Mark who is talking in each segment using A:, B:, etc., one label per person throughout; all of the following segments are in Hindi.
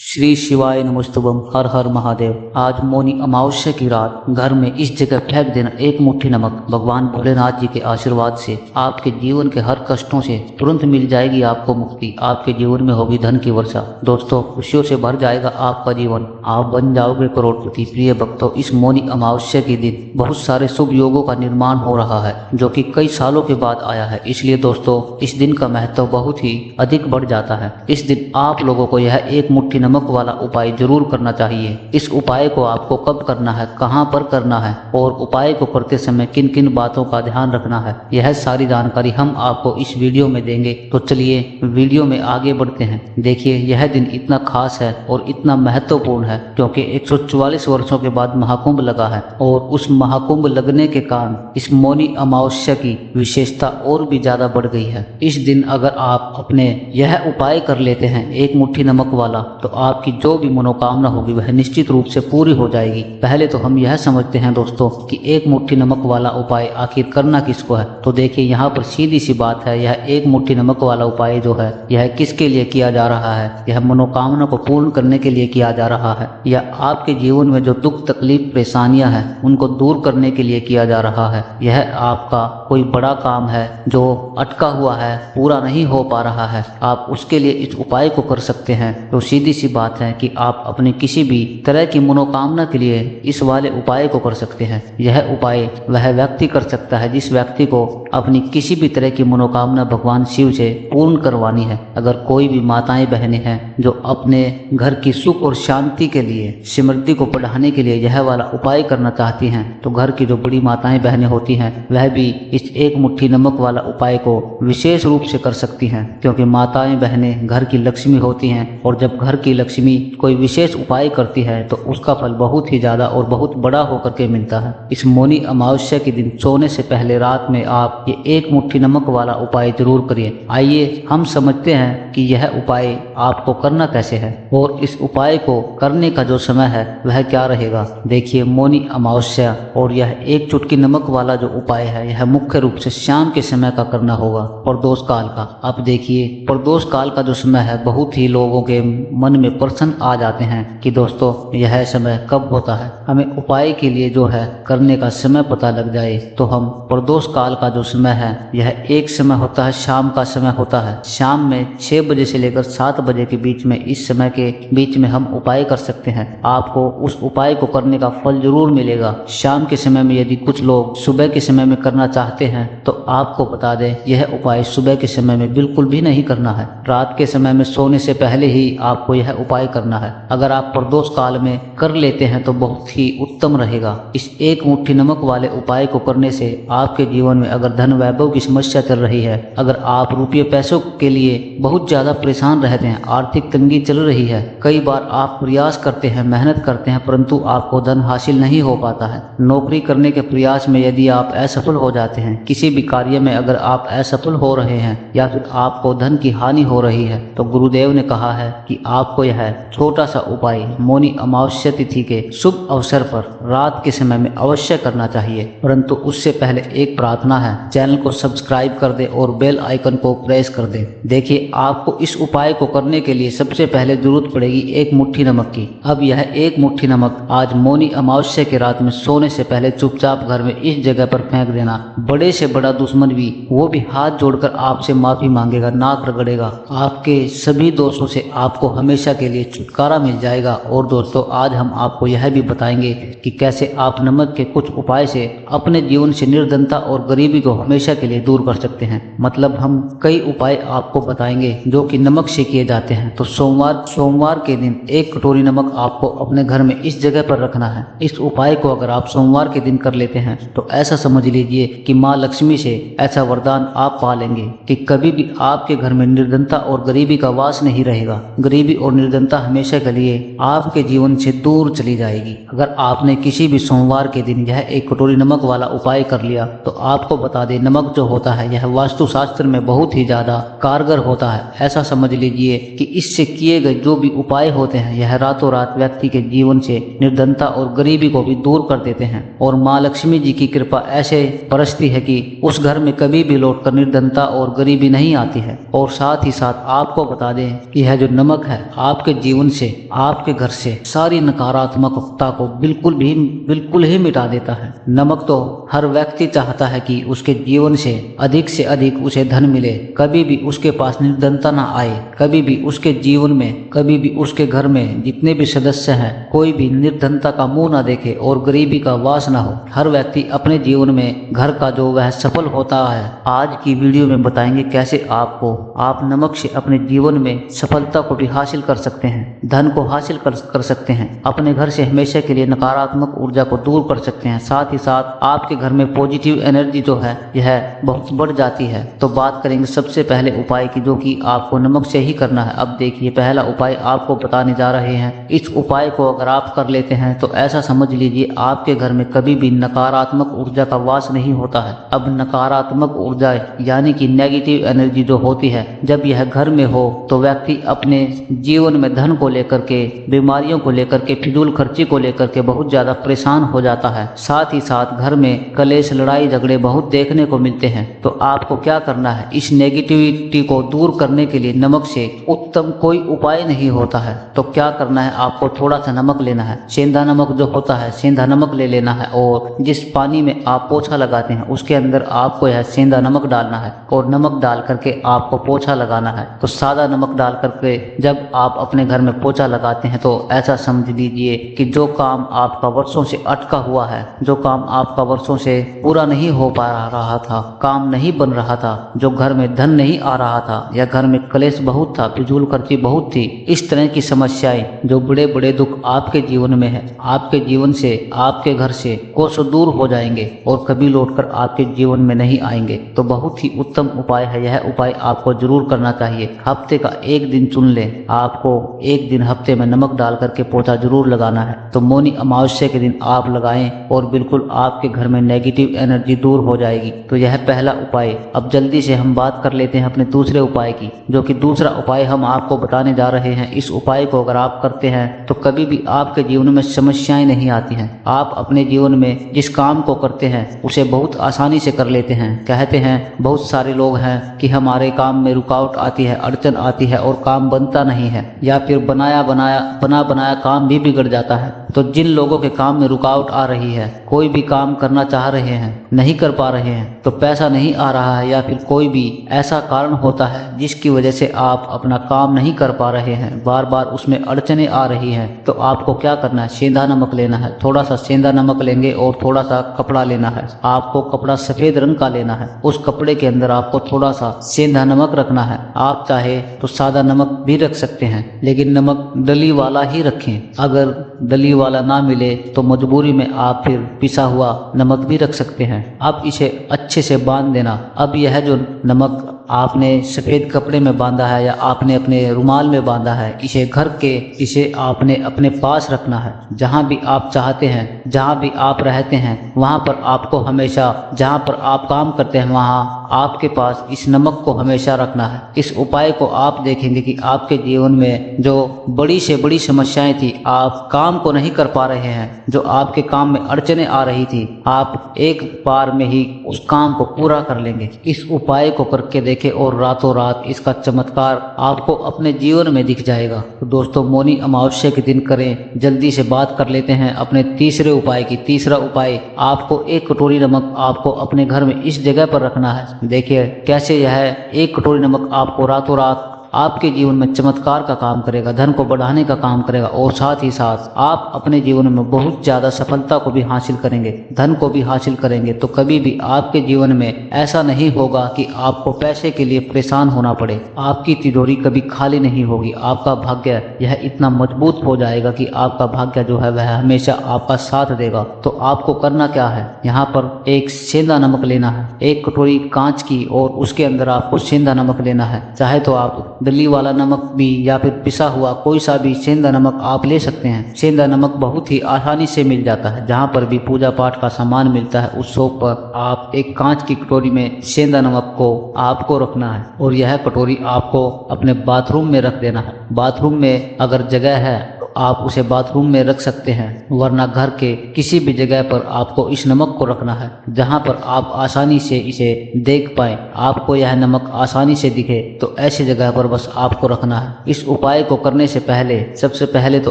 A: श्री शिवाय नमस्तुभम। हर हर महादेव। आज मौनी अमावस्या की रात घर में इस जगह फेंक देना एक मुट्ठी नमक। भगवान भोलेनाथ जी के आशीर्वाद से आपके जीवन के हर कष्टों से तुरंत मिल जाएगी आपको मुक्ति। आपके जीवन में होगी धन की वर्षा। दोस्तों, खुशियों से भर जाएगा आपका जीवन। आप बन जाओगे करोड़पति। प्रिय भक्तों, इस मौनी अमावस्या के दिन बहुत सारे शुभ योगों का निर्माण हो रहा है जो कि कई सालों के बाद आया है। इसलिए दोस्तों, इस दिन का महत्व बहुत ही अधिक बढ़ जाता है। इस दिन आप लोगों को यह एक मुट्ठी नमक वाला उपाय जरूर करना चाहिए। इस उपाय को आपको कब करना है, कहां पर करना है और उपाय को करते समय किन किन बातों का ध्यान रखना है, यह सारी जानकारी हम आपको इस वीडियो में देंगे। तो चलिए वीडियो में आगे बढ़ते हैं। देखिए, यह दिन इतना खास है और इतना महत्वपूर्ण है क्योंकि 144 वर्षों के बाद महाकुंभ लगा है और उस महाकुंभ लगने के कारण इस मौनी अमावस्या की विशेषता और भी ज्यादा बढ़ गई है। इस दिन अगर आप अपने यह उपाय कर लेते हैं एक मुट्ठी नमक वाला, तो आपकी जो भी मनोकामना होगी वह निश्चित रूप से पूरी हो जाएगी। पहले तो हम यह समझते हैं दोस्तों कि एक मुट्ठी नमक वाला उपाय आखिर करना किसको है। तो देखिए, यहाँ पर सीधी सी बात है, यह एक मुट्ठी नमक वाला उपाय जो है यह किसके लिए किया जा रहा है। यह मनोकामना को पूर्ण करने के लिए किया जा रहा है, या आपके जीवन में जो दुख तकलीफ परेशानियां हैं उनको दूर करने के लिए किया जा रहा है। यह आपका कोई बड़ा काम है जो अटका हुआ है, पूरा नहीं हो पा रहा है, आप उसके लिए इस उपाय को कर सकते हैं। तो सीधी सी बात है कि आप अपने किसी भी तरह की मनोकामना के लिए इस वाले उपाय को कर सकते हैं। यह उपाय वह व्यक्ति कर सकता है जिस व्यक्ति को अपनी किसी भी तरह की मनोकामना भगवान शिव से पूर्ण करवानी है। अगर कोई भी माताएं बहनें हैं जो अपने घर की सुख और शांति के लिए, समृद्धि को बढ़ाने के लिए यह वाला उपाय करना चाहती हैं, तो घर की जो बड़ी माताएं बहनें होती हैं वह भी इस एक मुट्ठी नमक वाला उपाय को विशेष रूप से कर सकती हैं, क्योंकि माताएं बहनें घर की लक्ष्मी होती हैं और जब घर की लक्ष्मी कोई विशेष उपाय करती है तो उसका फल बहुत ही ज्यादा और बहुत बड़ा होकर के मिलता है। इस मौनी अमावस्या के दिन सोने से पहले रात में आप ये एक मुट्ठी नमक वाला उपाय जरूर करिए। आइए हम समझते हैं कि यह उपाय आपको करना कैसे है और इस उपाय को करने का जो समय है वह क्या रहेगा। देखिए, मौनी अमावस्या और यह एक चुटकी नमक वाला जो उपाय है यह मुख्य रूप से शाम के समय का करना होगा, प्रदोष काल का। अब देखिए, प्रदोष काल का जो समय है बहुत ही लोगों के मन में प्रश्न आ जाते हैं कि दोस्तों यह समय कब होता है। हमें उपाय के लिए जो है करने का समय पता लग जाए तो हम प्रदोष काल का जो समय है यह एक समय होता है, शाम का समय होता है। शाम में 6 बजे से लेकर 7 बजे के बीच में, इस समय के बीच में हम उपाय कर सकते हैं। आपको उस उपाय को करने का फल जरूर मिलेगा। शाम के समय में यदि कुछ लोग सुबह के समय में करना चाहते हैं तो आपको बता दें, यह उपाय सुबह के समय में बिल्कुल भी नहीं करना है। रात के समय में सोने से पहले ही आपको यह उपाय करना है। अगर आप प्रदोष काल में कर लेते हैं तो बहुत ही उत्तम रहेगा। इस एक मुट्ठी नमक वाले उपाय को करने से आपके जीवन में अगर धन वैभव की समस्या चल रही है, अगर आप रुपये पैसों के लिए बहुत ज्यादा परेशान रहते हैं, आर्थिक तंगी चल रही है, कई बार आप प्रयास करते हैं, मेहनत करते हैं, परंतु आपको धन हासिल नहीं हो पाता है। नौकरी करने के प्रयास में यदि आप असफल हो जाते हैं, किसी भी कार्य में अगर आप असफल हो रहे हैं या फिर आपको धन की हानि हो रही है, तो गुरुदेव ने कहा है कि आपको यह छोटा सा उपाय मौनी अमावस्या तिथि के शुभ अवसर पर रात के समय में अवश्य करना चाहिए। परंतु उससे पहले एक प्रार्थना है, चैनल को सब्सक्राइब कर दे और बेल आइकन को प्रेस कर दे। देखिए, आपको इस उपाय को करने के लिए सबसे पहले जरूरत पड़ेगी एक मुट्ठी नमक की। अब यह एक मुट्ठी नमक आज मौनी अमावस्या की रात में सोने से पहले चुपचाप घर में इस जगह पर फेंक देना। बड़े से बड़ा दुश्मन भी वो भी हाथ जोड़कर आपसे माफी मांगेगा, नाक रगड़ेगा। आपके सभी दोषों से आपको हमेशा के लिए छुटकारा मिल जाएगा। और दोस्तों, आज हम आपको यह भी बताएंगे कि कैसे आप नमक के कुछ उपाय से अपने जीवन से निर्धनता और गरीबी को हमेशा के लिए दूर कर सकते हैं। मतलब हम कई उपाय आपको बताएंगे जो कि नमक से किए जाते हैं। तो सोमवार के दिन 1 कटोरी नमक आपको अपने घर में इस जगह पर रखना है। इस उपाय को अगर आप सोमवार के दिन कर लेते हैं तो ऐसा समझ लीजिए कि माँ लक्ष्मी से ऐसा वरदान आप पा लेंगे कि कभी भी आपके घर में निर्धनता और गरीबी का वास नहीं रहेगा। गरीबी और निर्धनता हमेशा के लिए आपके जीवन से दूर चली जाएगी। अगर आपने किसी भी सोमवार के दिन यह 1 कटोरी नमक वाला उपाय कर लिया तो आपको बता दें, नमक जो होता है यह वास्तुशास्त्र में बहुत ही ज्यादा कारगर होता है। ऐसा समझ लीजिए कि इससे किए गए जो भी उपाय होते हैं यह रातों रात व्यक्ति के जीवन से निर्धनता और गरीबी को भी दूर कर देते हैं। और माँ लक्ष्मी जी की कृपा ऐसे बरसती है कि उस घर में कभी भी लौटकर निर्धनता और गरीबी नहीं आती है। और साथ ही साथ आपको बता दें कि यह जो नमक है आपके जीवन से, आपके घर से सारी नकारात्मकता को बिल्कुल ही मिटा देता है। नमक तो हर व्यक्ति चाहता है कि उसके जीवन से अधिक उसे धन मिले, कभी भी उसके पास निर्धनता ना आए, कभी भी उसके जीवन में, कभी भी उसके घर में जितने भी सदस्य हैं कोई भी निर्धनता का मुंह ना देखे और गरीबी का वास ना हो। हर व्यक्ति अपने जीवन में घर का जो वह सफल होता है। आज की वीडियो में बताएंगे कैसे आप नमक से अपने जीवन में सफलता को भी हासिल कर सकते हैं, धन को हासिल कर सकते हैं, अपने घर से हमेशा के लिए नकारात्मक ऊर्जा को दूर कर सकते हैं। साथ ही साथ आपके घर में पॉजिटिव एनर्जी जो है यह बहुत बढ़ जाती है। तो बात करेंगे सबसे पहले उपाय की, जो कि आपको नमक से ही करना है। अब देखिए, पहला उपाय आपको बताने जा रहे हैं। इस उपाय को अगर आप कर लेते हैं तो ऐसा समझ लीजिए आपके घर में कभी भी नकारात्मक ऊर्जा का वास नहीं होता है। अब नकारात्मक ऊर्जा यानी कि नेगेटिव एनर्जी जो होती है, जब यह घर में हो तो व्यक्ति अपने जीवन में धन को लेकर के, बीमारियों को लेकर के, फिजूल खर्ची को लेकर के बहुत ज्यादा परेशान हो जाता है। साथ ही साथ घर में कलेश, लड़ाई झगड़े बहुत देखने को मिलते हैं। तो आपको क्या करना है, इस नेगेटिविटी को दूर करने के लिए नमक से उत्तम कोई उपाय नहीं होता है। तो क्या करना है, आपको थोड़ा सा नमक लेना है, सेंधा नमक जो होता है, सेंधा नमक ले लेना है और जिस पानी में आप पोछा लगाते हैं उसके अंदर आपको यह सेंधा नमक डालना है और नमक डाल करके आपको पोछा लगाना है। तो सादा नमक डाल करके जब आप अपने घर में पोछा लगाते हैं तो ऐसा समझ लीजिए कि जो काम आपका वर्षों से अटका हुआ है, जो काम आपका वर्षों से पूरा नहीं हो पा रहा था, काम नहीं बन रहा था, जो घर में धन नहीं आ रहा था या घर में कलेश बहुत था, फिजूल खर्ची बहुत थी, इस तरह की समस्याएं, जो बड़े बड़े दुख आपके जीवन में है, आपके जीवन से, आपके घर से कोसों दूर हो जाएंगे और कभी लौटकर आपके जीवन में नहीं आएंगे। तो बहुत ही उत्तम उपाय है, यह उपाय आपको जरूर करना चाहिए। हफ्ते का एक दिन चुन लें, आपको एक दिन हफ्ते में नमक डाल करके पोछा जरूर लगाना है। तो मौनी अमावस्या के दिन आप लगाएं और बिल्कुल आपके घर में नेगेटिव एनर्जी दूर हो जाएगी। तो यह पहला उपाय। अब जल्दी से हम बात कर लेते हैं अपने दूसरे उपाय की, जो कि दूसरा उपाय हम आपको बताने जा रहे हैं। इस उपाय को अगर आप करते हैं तो कभी भी आपके जीवन में समस्याएं नहीं आती हैं। आप अपने जीवन में जिस काम को करते हैं उसे बहुत आसानी से कर लेते हैं। कहते हैं बहुत सारे लोग हैं कि हमारे काम में रुकावट आती है, अड़चन आती है और काम बनता नहीं है, या फिर बना बनाया काम भी बिगड़ जाता है। तो जिन लोगों के काम में रुकावट आ रही है, कोई भी काम करना चाह रहे हैं, नहीं कर पा रहे हैं, तो पैसा नहीं आ रहा है या फिर कोई भी ऐसा कारण होता है जिसकी वजह से आप अपना काम नहीं कर पा रहे हैं, बार बार उसमें अड़चने आ रही हैं, तो आपको क्या करना है, सेंधा नमक लेना है। थोड़ा सा सेंधा नमक लेंगे और थोड़ा सा कपड़ा लेना है। आपको कपड़ा सफेद रंग का लेना है, उस कपड़े के अंदर आपको थोड़ा सा सेंधा नमक रखना है। आप चाहे तो सादा नमक भी रख सकते हैं, लेकिन नमक डली वाला ही रखें। अगर डली वाला ना मिले तो मजबूरी में आप फिर पिसा हुआ नमक भी रख सकते हैं। अब इसे अच्छे से बांध देना। अब यह जो नमक आपने सफेद कपड़े में बांधा है या आपने अपने रुमाल में बांधा है, इसे आपने अपने पास रखना है। जहां भी आप चाहते हैं, जहां भी आप रहते हैं, वहां पर आपको हमेशा, जहां पर आप काम करते हैं वहां आपके पास इस नमक को हमेशा रखना है। इस उपाय को आप देखेंगे कि आपके जीवन में जो बड़ी से बड़ी समस्याएं थी, आप काम को नहीं कर पा रहे हैं, जो आपके काम में अड़चने आ रही थी, आप एक बार में ही उस काम को पूरा कर लेंगे। इस उपाय को करके देखें और रातों रात इसका चमत्कार आपको अपने जीवन में दिख जाएगा। तो दोस्तों, मौनी अमावस्या के दिन करें। जल्दी से बात कर लेते हैं अपने तीसरे उपाय की। तीसरा उपाय, आपको 1 कटोरी नमक आपको अपने घर में इस जगह पर रखना है। देखिए कैसे यह 1 कटोरी नमक आपको रातों रात आपके जीवन में चमत्कार का काम करेगा, धन को बढ़ाने का काम करेगा और साथ ही साथ आप अपने जीवन में बहुत ज्यादा सफलता को भी हासिल करेंगे, धन को भी हासिल करेंगे। तो कभी भी आपके जीवन में ऐसा नहीं होगा कि आपको पैसे के लिए परेशान होना पड़े, आपकी तिजोरी कभी खाली नहीं होगी। आपका भाग्य यह इतना मजबूत हो जाएगा कि आपका भाग्य जो है वह हमेशा आपका साथ देगा। तो आपको करना क्या है, यहाँ पर एक सेंधा नमक लेना है, 1 कटोरी कांच की, और उसके अंदर आपको सेंधा नमक लेना है। चाहे तो आप डली वाला नमक भी या फिर पिसा हुआ कोई सा भी सेंधा नमक आप ले सकते हैं। सेंधा नमक बहुत ही आसानी से मिल जाता है, जहाँ पर भी पूजा पाठ का सामान मिलता है उस शॉप पर आप एक कांच की कटोरी में सेंधा नमक को आपको रखना है और यह कटोरी आपको अपने बाथरूम में रख देना है। बाथरूम में अगर जगह है आप उसे बाथरूम में रख सकते हैं, वरना घर के किसी भी जगह पर आपको इस नमक को रखना है जहां पर आप आसानी से इसे देख पाए। आपको यह नमक आसानी से दिखे तो ऐसी जगह पर बस आपको रखना है। इस उपाय को करने से पहले सबसे पहले तो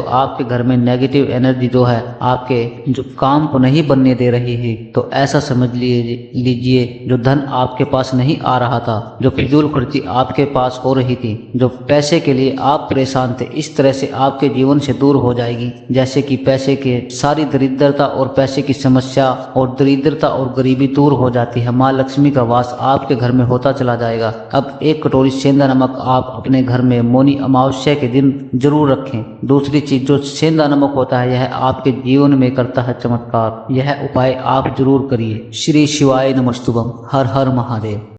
A: आपके घर में नेगेटिव एनर्जी जो है आपके जो काम को नहीं बनने दे रही है, तो ऐसा समझ लीजिए जो धन आपके पास नहीं आ रहा था, जो फिजूल खर्ची आपके पास हो रही थी, जो पैसे के लिए आप परेशान थे, इस तरह से आपके जीवन से दूर हो जाएगी। जैसे कि पैसे के सारी दरिद्रता और पैसे की समस्या और दरिद्रता और गरीबी दूर हो जाती है। माँ लक्ष्मी का वास आपके घर में होता चला जाएगा। अब 1 कटोरी सेंधा नमक आप अपने घर में मौनी अमावस्या के दिन जरूर रखें। दूसरी चीज, जो सेंधा नमक होता है यह आपके जीवन में करता है चमत्कार। यह उपाय आप जरूर करिए। श्री शिवाय नमस्तुभम। हर हर महादेव।